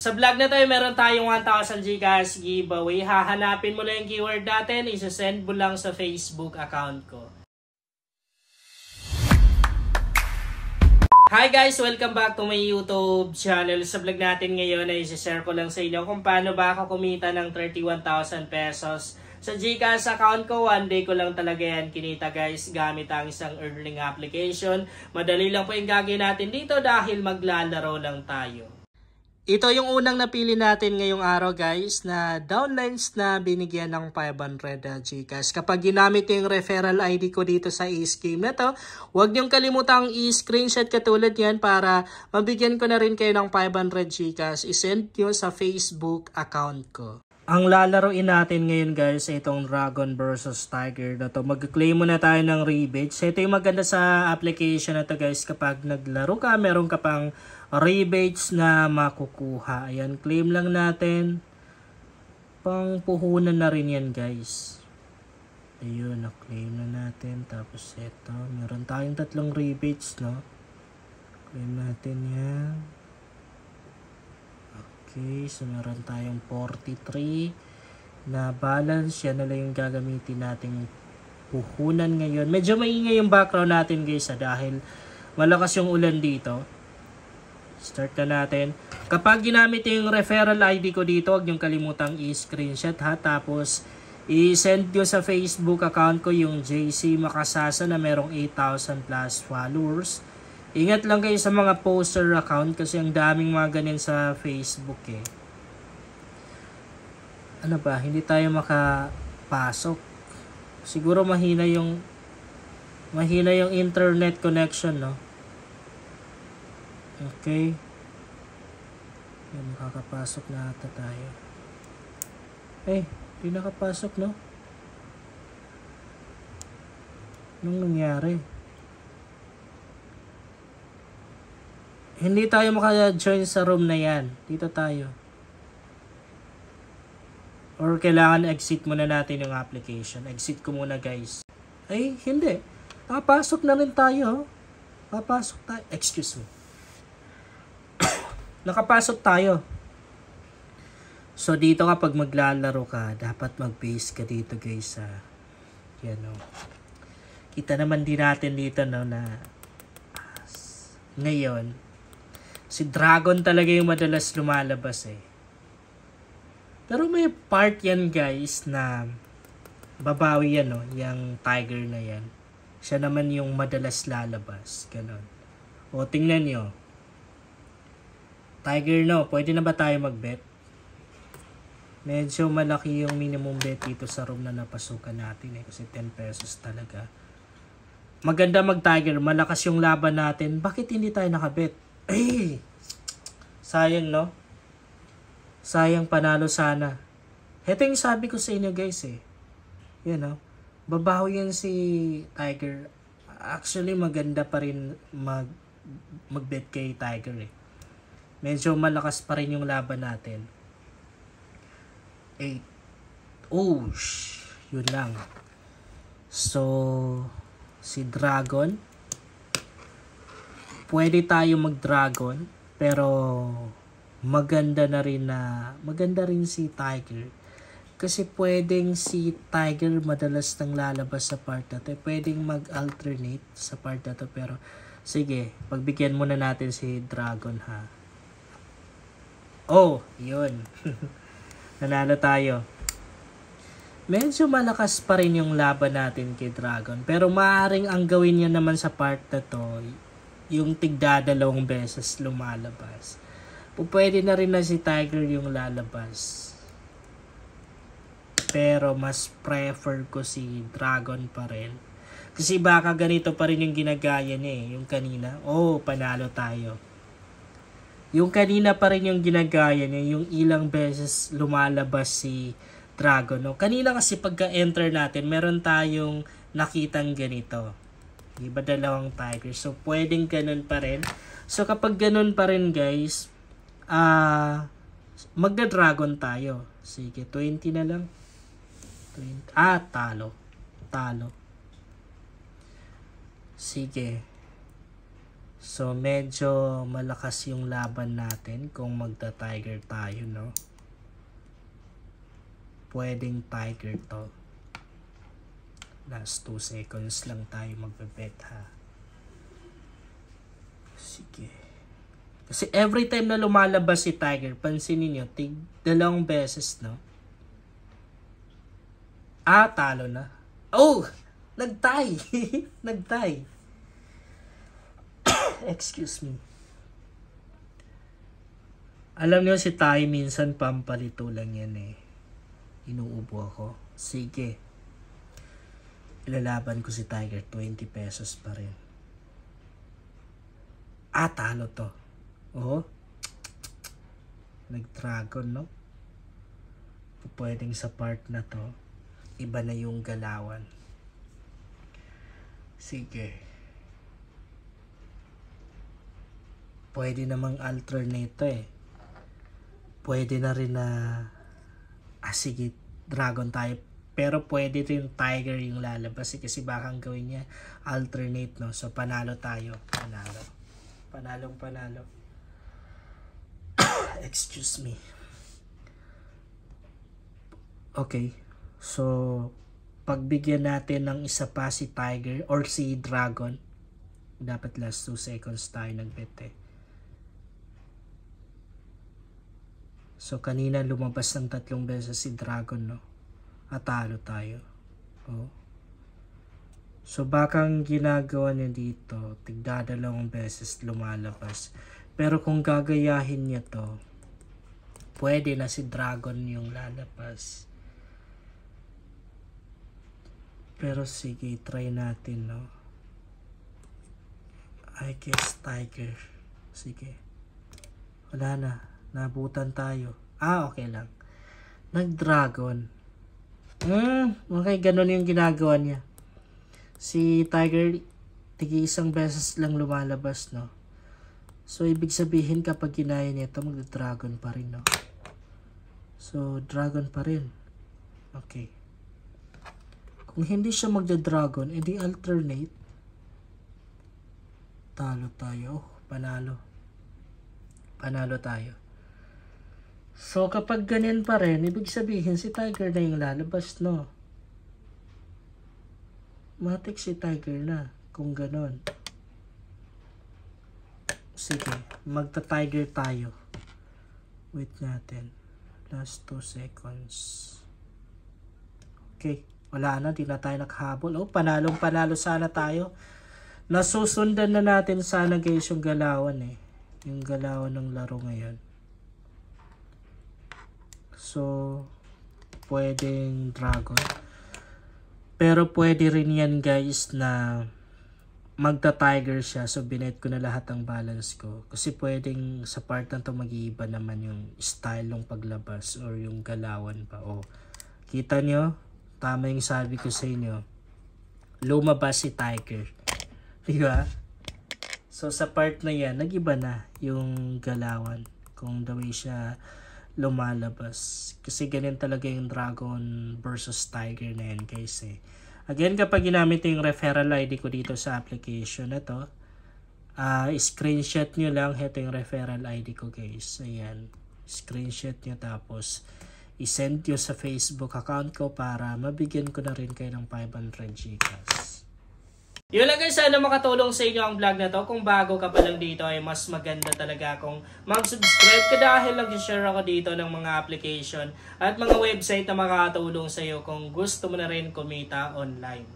Sa vlog na to, meron tayong 1,000 Gcash giveaway. Hahanapin mo lang yung keyword natin, isa-send mo lang sa Facebook account ko. Hi guys! Welcome back to my YouTube channel. Sa vlog natin ngayon ay isi-share ko lang sa inyo kung paano ba ako kumita ng 31,000 pesos sa Gcash account ko. One day ko lang talaga yan kinita guys gamit ang isang earning application. Madali lang po yung gagawin natin dito dahil maglalaro lang tayo. Ito yung unang napili natin ngayong araw guys na downlines na binigyan ng 500 Gcash. Kapag ginamit yung referral ID ko dito sa e-scheme na to, huwag niyong kalimutang i-screenshot katulad yan para mabigyan ko na rin kayo ng 500 Gcash. I-send nyo sa Facebook account ko. Ang lalaroin natin ngayon guys ay itong Dragon versus Tiger na to. Mag-claim muna tayo ng rebates. Ito yung maganda sa application na to guys. Kapag naglaro ka, meron ka pang rebates na makukuha. Ayan, claim lang natin. Pang puhunan na rin yan guys. Ayun, na-claim na natin. Tapos ito, meron tayong 3 rebates, no? Claim natin yan. Okay, so meron tayong 43 na balance. Yan na lang yung gagamitin nating puhunan ngayon. Medyo maingay yung background natin guys dahil malakas yung ulan dito. Start na natin. Kapag ginamit yung referral ID ko dito, huwag niyong kalimutang i-screenshot ha. Tapos i-send nyo sa Facebook account ko yung JC Makasasa na merong 8,000 plus followers. Ingat lang kayo sa mga poster account kasi ang daming mga ganyan sa Facebook eh. Ano ba? Hindi tayo makapasok. Siguro mahina yung internet connection, no? Okay. Yan, makakapasok na ata tayo. Hindi nakapasok, no? Anong nangyari? Hindi tayo maka-join sa room na yan. Dito tayo. Or kailangan exit muna natin yung application. Exit ko muna guys. Hindi. Nakapasok na rin tayo. Nakapasok tayo. Excuse me. Nakapasok tayo. So dito kapag maglalaro ka, dapat mag-base ka dito guys. Yan o. Kita naman din natin dito no, na ngayon si Dragon talaga yung madalas lumalabas eh. Pero may part yan guys na babawi yan no, yung Tiger na yan. Siya naman yung madalas lalabas. Ganon. O tingnan nyo. Tiger no, pwede na ba tayo mag-bet? Medyo malaki yung minimum bet dito sa room na napasukan natin eh. Kasi 10 pesos talaga. Maganda mag-Tiger, malakas yung laban natin. Bakit hindi tayo nakabet? Sayang no? Sayang, panalo sana. Ito yung sabi ko sa inyo guys eh. Yan no? Babawi yan si Tiger. Actually maganda pa rin mag-bet kay Tiger eh. Medyo malakas pa rin yung laban natin. 8. Yun lang. So, si Dragon. Pwede tayo mag-Dragon. Pero, maganda rin si Tiger. Kasi pwedeng si Tiger madalas nang lalabas sa part na to. Pwedeng mag-alternate sa part na to. Pero, sige, pagbigyan muna natin si Dragon ha. Yun. Nanalo tayo. Medyo malakas pa rin yung laban natin kay Dragon. Pero maaaring ang gawin niya naman sa part na to, yung tigdadalawang beses lumalabas. Pwede na rin na si Tiger yung lalabas. Pero mas prefer ko si Dragon pa rin. Kasi baka ganito pa rin yung ginagaya niya eh. Yung kanina. Panalo tayo. Yung kanina pa rin yung ginagaya niya, yung ilang beses lumalabas si Dragon. No? Kanina kasi pagka-enter natin, meron tayong nakitang ganito. Diba dalawang Tiger? So, pwedeng ganun pa rin. So, kapag ganun pa rin guys, magda-Dragon tayo. Sige, 20 na lang. 20. Talo. Sige. So, medyo malakas yung laban natin kung magta-tiger tayo, no? Pwedeng tiger to. Last 2 seconds lang tayo magbebet, ha? Sige. Kasi every time na lumalabas si tiger, pansinin nyo, 2 beses, no? Talo na. Oh! Nag-tie! Nag-tie. Excuse me. Alam niyo si Tay minsan pampalito lang yan eh. Inuubo ako. Sige. Ilalaban ko si Tiger. 20 pesos pa rin. Talo to. Oh. Nag-dragon, no? Pwedeng sa part na to. Iba na yung galawan. Sige. Pwede namang alternate to eh. Pwede na rin na sige, dragon tayo. Pero pwede rin tiger yung lalabas eh, kasi bakang gawin niya alternate, no? So panalo tayo. Panalo. Panalong panalo. Excuse me. Okay. So pagbigyan natin ng isa pa si tiger or si dragon. Dapat last 2 seconds tayo nagbet eh. So, kanina lumabas ng 3 beses si Dragon, no? Talo tayo. Oh. So, bakang ginagawa niya dito, tigdadalawang beses lumalabas. Pero kung gagayahin niya to, pwede na si Dragon yung lalabas. Pero sige, try natin, no? I guess Tiger. Sige. Wala na. Nabutan tayo. Okay lang. Nag-dragon. Okay, ganun yung ginagawa niya. Si Tiger, tigi-1 beses lang lumalabas, no? So, ibig sabihin kapag ginaya niya ito, mag-dragon pa rin, no? So, dragon pa rin. Okay. Kung hindi siya magda-dragon, edi alternate. Talo tayo. Panalo. Panalo tayo. So, kapag ganyan pa rin, ibig sabihin si Tiger na yung lalabas, no? Matik si Tiger na, kung ganon. Sige, magta-Tiger tayo. Wait natin. Last 2 seconds. Okay, wala na, di na tayo nakahabol. Panalong panalo sana tayo. Nasusundan na natin sana guys yung galawan eh. Yung galawan ng laro ngayon. So, pwedeng dragon. Pero pwede rin yan guys na magta-tiger siya. So, binet ko na lahat ng balance ko. Kasi pwedeng sa part na to mag-iiba naman yung style ng paglabas or yung galawan pa. Kita nyo? Tama yung sabi ko sa inyo. Lumabas si Tiger. Diba? So, sa part na yan, nag-iba na yung galawan. Kung the way siya lumalabas. Kasi ganyan talaga yung Dragon versus Tiger na yan guys eh. Again, kapag ginamit yung referral ID ko dito sa application na to, screenshot nyo lang. Ito yung referral ID ko guys. Ayan. Screenshot nyo tapos isend nyo sa Facebook account ko para mabigyan ko na rin kayo ng 500 Gcash. Yun lang guys, sana makatulong sa inyo ang vlog na to. Kung bago ka pa lang dito ay mas maganda talaga kung mag-subscribe ka dahil nag-share ako dito ng mga application at mga website na makatulong sa iyo kung gusto mo na rin kumita online.